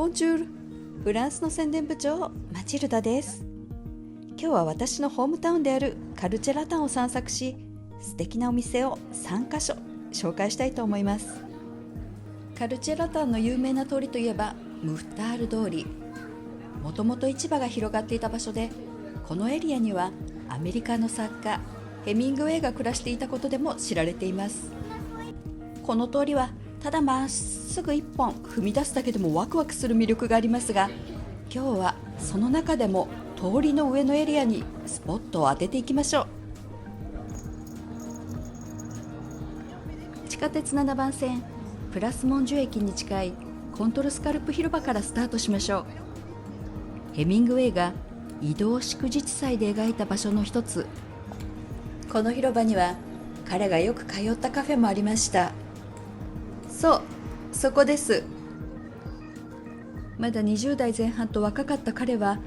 ボンジュール、フランスの宣伝部長マチルダです。今日は私のホームタウンであるカルチェラタンを散策し、素敵なお店を3カ所紹介したいと思います。カルチェラタンの有名な通りといえばムフタール通り。もともと市場が広がっていた場所で、このエリアにはアメリカの作家ヘミングウェイが暮らしていたことでも知られています。この通りはただまっすぐ一本踏み出すだけでもワクワクする魅力がありますが、今日はその中でも通りの上のエリアにスポットを当てていきましょう。地下鉄7番線プラスモンジュ駅に近いコントルスカルプ広場からスタートしましょう。ヘミングウェイが移動祝日祭で描いた場所の一つ。この広場には彼がよく通ったカフェもありました。そう、そこです。まだ20代前半と若かった彼は、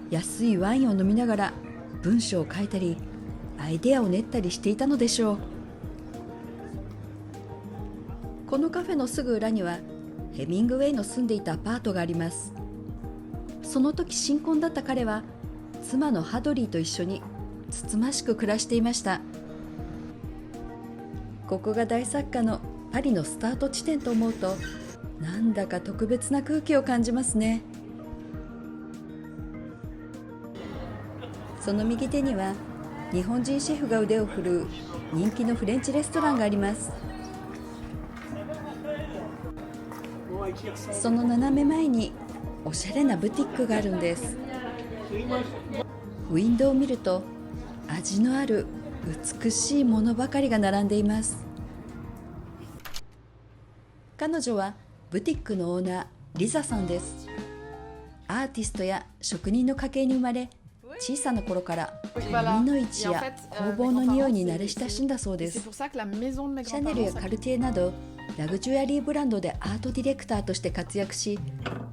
安いワインを飲みながら文章を書いたりアイデアを練ったりしていたのでしょう。このカフェのすぐ裏にはヘミングウェイの住んでいたアパートがあります。その時新婚だった彼は妻のハドリーと一緒につつましく暮らしていました。ここが大作家のパリのスタート地点と思うと、なんだか特別な空気を感じますね。その右手には日本人シェフが腕を振るう人気のフレンチレストランがあります。その斜め前におしゃれなブティックがあるんです。ウィンドウを見ると味のある美しいものばかりが並んでいます。彼女はブティックのオーナーリザさんです。アーティストや職人の家系に生まれ、小さな頃から耳の位置や工房の匂いに慣れ親しんだそうです。シャネルやカルティエなどラグジュアリーブランドでアートディレクターとして活躍し、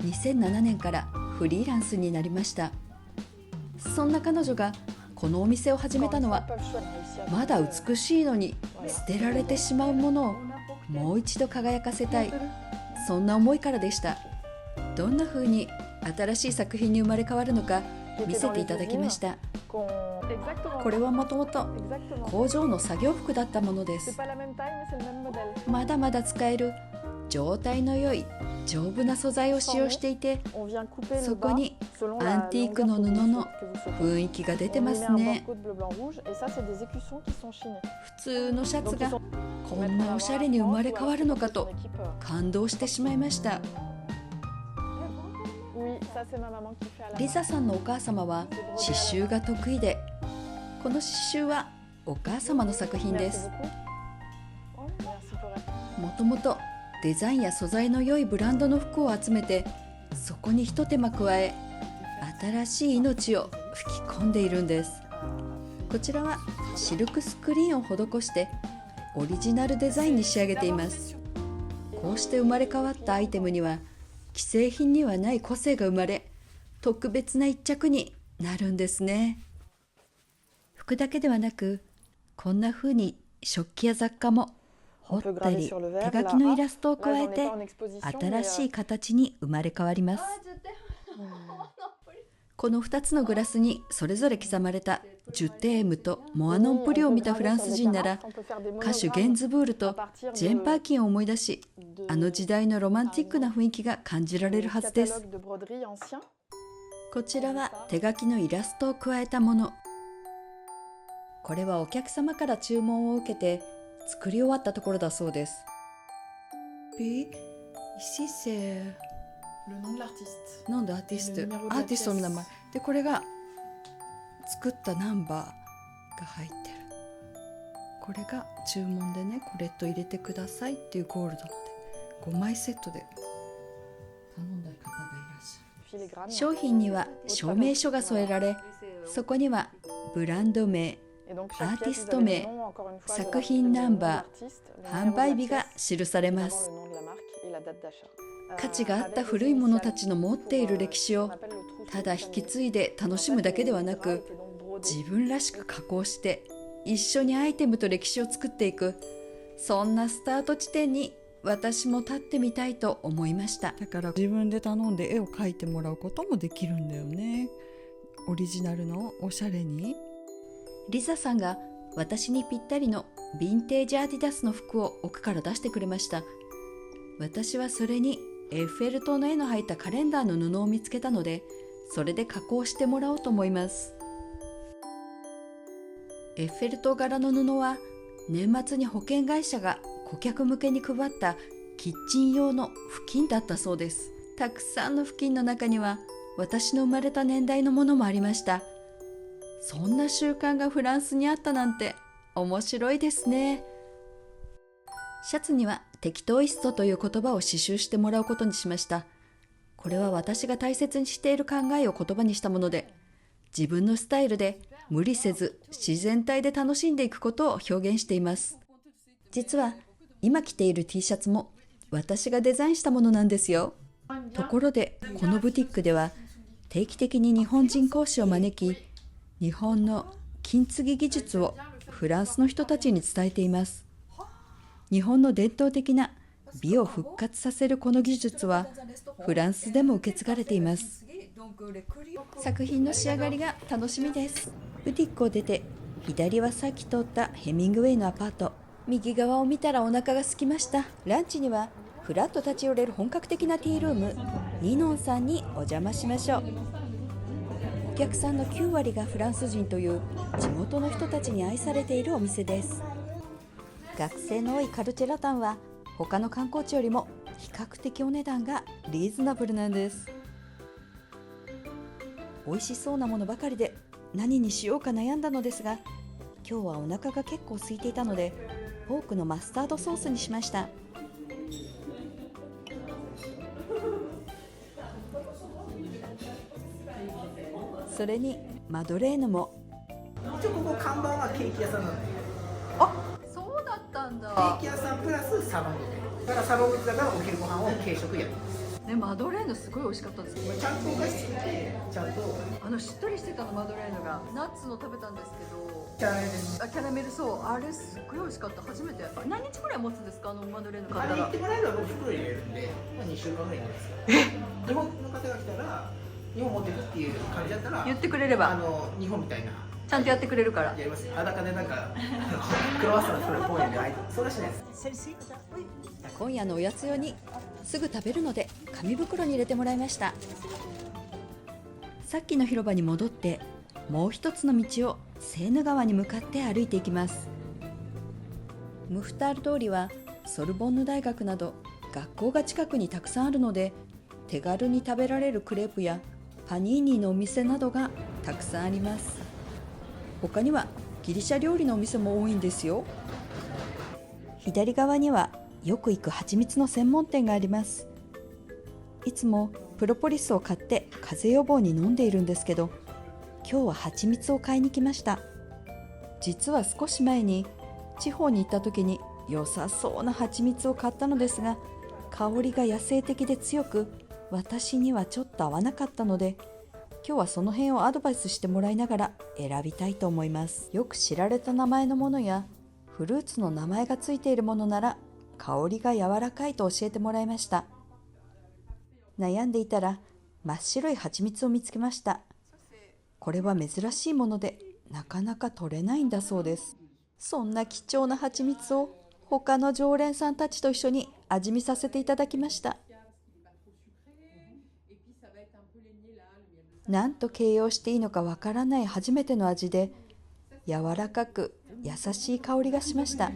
2007年からフリーランスになりました。そんな彼女がこのお店を始めたのは、まだ美しいのに捨てられてしまうものをもう一度輝かせたい、そんな思いからでした。どんな風に新しい作品に生まれ変わるのか見せていただきました。これはもともと工場の作業服だったものです。まだまだ使える状態の良い丈夫な素材を使用していて、そこにアンティークの布の雰囲気が出てますね。普通のシャツがこんなおしゃれに生まれ変わるのかと感動してしまいました。リザさんのお母様は刺繍が得意で、この刺繍はお母様の作品です。もともとデザインや素材の良いブランドの服を集めて、そこに一手間加え新しい命を吹き込んでいるんです。こちらはシルクスクリーンを施してオリジナルデザインに仕上げています。こうして生まれ変わったアイテムには既製品にはない個性が生まれ、特別な一着になるんですね。服だけではなく、こんな風に食器や雑貨も彫ったり手書きのイラストを加えて新しい形に生まれ変わります。この2つのグラスにそれぞれ刻まれたジュテームとモアノンプリを見たフランス人なら、歌手ゲンズブールとジェーン・パーキンを思い出し、あの時代のロマンティックな雰囲気が感じられるはずです。こちらは手書きのイラストを加えたもの。これはお客様から注文を受けて作り終わったところだそうです。Ici c'est le nom de l'artiste. nom d'artiste。アーティストの名前で、これが作ったナンバーが入ってる。これが注文でね、これと入れてくださいっていうゴールドで5枚セットで頼んだ方がいらっしゃる。商品には証明書が添えられ、そこにはブランド名、アーティスト名、作品ナンバー、販売日が記されます。価値があった古いものたちの持っている歴史をただ引き継いで楽しむだけではなく、自分らしく加工して一緒にアイテムと歴史を作っていく、そんなスタート地点に私も立ってみたいと思いました。だから自分で頼んで絵を描いてもらうこともできるんだよね。オリジナルのおしゃれに。リザさんが私にぴったりのヴィンテージアディダスの服を奥から出してくれました。私はそれにエッフェル塔の絵の入ったカレンダーの布を見つけたので、それで加工してもらおうと思います。エッフェル塔柄の布は年末に保険会社が顧客向けに配ったキッチン用の布巾だったそうです。たくさんの布巾の中には私の生まれた年代のものもありました。そんな習慣がフランスにあったなんて面白いですね。シャツにはテキトイストという言葉を刺繍してもらうことにしました。これは私が大切にしている考えを言葉にしたもので、自分のスタイルで無理せず自然体で楽しんでいくことを表現しています。実は今着ている T シャツも私がデザインしたものなんですよ。ところでこのブティックでは定期的に日本人講師を招き、日本の金継ぎ技術をフランスの人たちに伝えています。日本の伝統的な美を復活させるこの技術はフランスでも受け継がれています。作品の仕上がりが楽しみです。ブティックを出て左はさっき通ったヘミングウェイのアパート、右側を見たらお腹が空きました。ランチにはフラッと立ち寄れる本格的なティールームニノンさんにお邪魔しましょう。お客さんの9割がフランス人という地元の人たちに愛されているお店です。学生の多いカルチェラタンは他の観光地よりも比較的お値段がリーズナブルなんです。美味しそうなものばかりで何にしようか悩んだのですが、今日はお腹が結構空いていたのでポークのマスタードソースにしました。それにマドレーヌも。一応ここ看板はケーキ屋さんなんで、あ、そうだったんケだ。ーキ屋さんプラスサロンで、だからサロンだからお昼ご飯を軽食やるんです。ね、マドレーヌすごい美味しかったです。ちゃんとお菓子作ってちゃんとしっとりしてたの、マドレーヌが。ナッツの食べたんですけど、キャラメルです。キャラメル、そう、あれすっごい美味しかった。初めて。何日ぐらい持つんですか、マドレーヌ買ったら。あれ言ってもらえれば僕袋入れるんで、2週間ぐらいなんですよ。日本の方が来たら日本持ってくっていう感じだったら言ってくれれば日本みたいなちゃんとやってくれるから。やります。裸でなんかクロワッサンの袋ポンやんで、それはしないです。今夜のおやつ用にすぐ食べるので紙袋に入れてもらいました。さっきの広場に戻ってもう一つの道をセーヌ川に向かって歩いていきます。ムフタール通りはソルボンヌ大学など学校が近くにたくさんあるので、手軽に食べられるクレープやパニーニのお店などがたくさんあります。他にはギリシャ料理のお店も多いんですよ。左側にはよく行く蜂蜜の専門店があります。いつもプロポリスを買って風邪予防に飲んでいるんですけど、今日は蜂蜜を買いに来ました。実は少し前に地方に行った時に良さそうな蜂蜜を買ったのですが、香りが野生的で強く私にはちょっと合わなかったので、今日はその辺をアドバイスしてもらいながら選びたいと思います。よく知られた名前のものやフルーツの名前がついているものなら香りが柔らかいと教えてもらいました。悩んでいたら真っ白い蜂蜜を見つけました。これは珍しいものでなかなか取れないんだそうです。そんな貴重な蜂蜜を他の常連さんたちと一緒に味見させていただきました。なんと形容していいのかわからない初めての味で、柔らかく優しい香りがしました。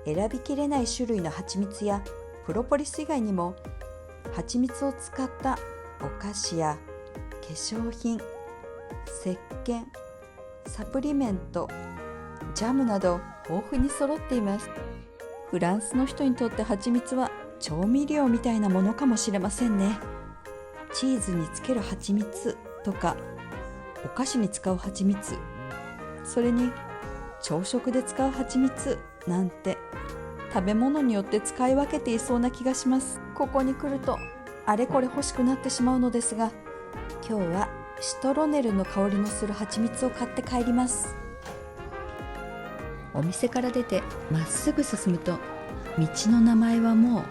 選びきれない種類の蜂蜜やプロポリス以外にも、蜂蜜を使ったお菓子や化粧品、石鹸、サプリメント、ジャムなど豊富に揃っています。フランスの人にとって蜂蜜は調味料みたいなものかもしれませんね。チーズにつける蜂蜜とか、お菓子に使う蜂蜜、それに朝食で使う蜂蜜なんて、食べ物によって使い分けていそうな気がします。ここに来るとあれこれ欲しくなってしまうのですが、今日はシトロネルの香りのする蜂蜜を買って帰ります。お店から出てまっすぐ進むと道の名前はも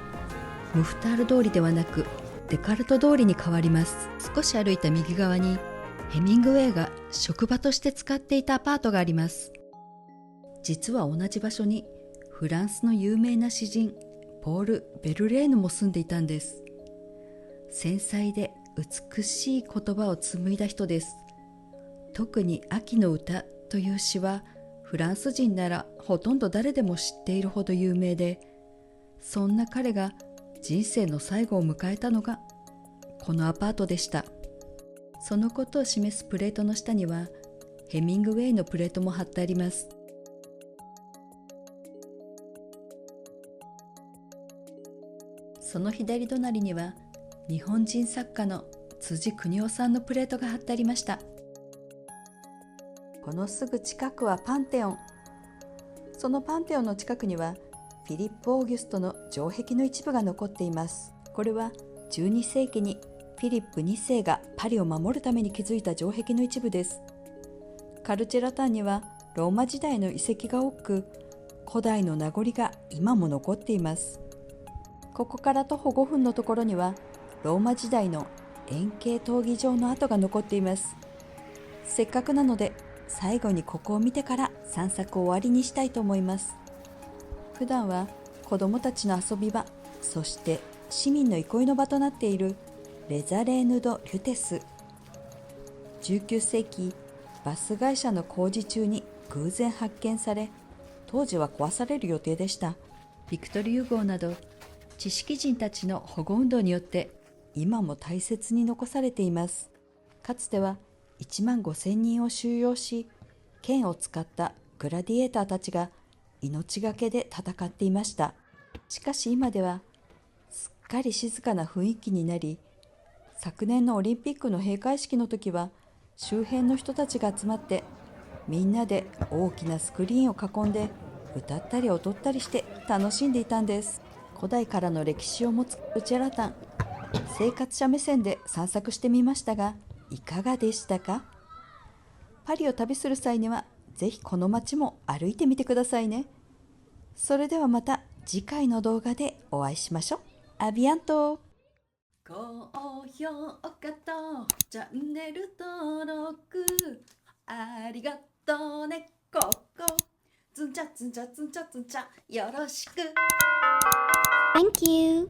うムフタール通りではなくデカルト通りに変わります。少し歩いた右側にヘミングウェイが職場として使っていたアパートがあります。実は同じ場所にフランスの有名な詩人ポール・ベルレーヌも住んでいたんです。繊細で美しい言葉を紡いだ人です。特に秋の歌という詩はフランス人ならほとんど誰でも知っているほど有名で、そんな彼が人生の最後を迎えたのがこのアパートでした。そのことを示すプレートの下にはヘミングウェイのプレートも貼ってあります。その左隣には日本人作家の辻邦夫さんのプレートが貼ってありました。このすぐ近くはパンテオン。そのパンテオンの近くにはフィリップ・オーギュストの城壁の一部が残っています。これは12世紀にフィリップ2世がパリを守るために築いた城壁の一部です。カルチェラタンにはローマ時代の遺跡が多く、古代の名残が今も残っています。ここから徒歩5分のところにはローマ時代の円形闘技場の跡が残っています。せっかくなので最後にここを見てから散策を終わりにしたいと思います。普段は子どもたちの遊び場、そして市民の憩いの場となっているレザレーヌ・ド・リュテス。19世紀、バス会社の工事中に偶然発見され、当時は壊される予定でした。ビクトリユ号など知識人たちの保護運動によって今も大切に残されています。かつては1万5,000人を収容し、剣を使ったグラディエーターたちが命がけで戦っていました。しかし今ではすっかり静かな雰囲気になり、昨年のオリンピックの閉会式の時は周辺の人たちが集まってみんなで大きなスクリーンを囲んで歌ったり踊ったりして楽しんでいたんです。古代からの歴史を持つウチェラタン、生活者目線で散策してみましたがいかがでしたか？パリを旅する際にはぜひこの街も歩いてみてくださいね。それではまた次回の動画でお会いしましょう。アビアント。高評価とチャンネル登録ありがとうね。ここズンチャズンチャズンチャズンチャよろしく。 Thank you.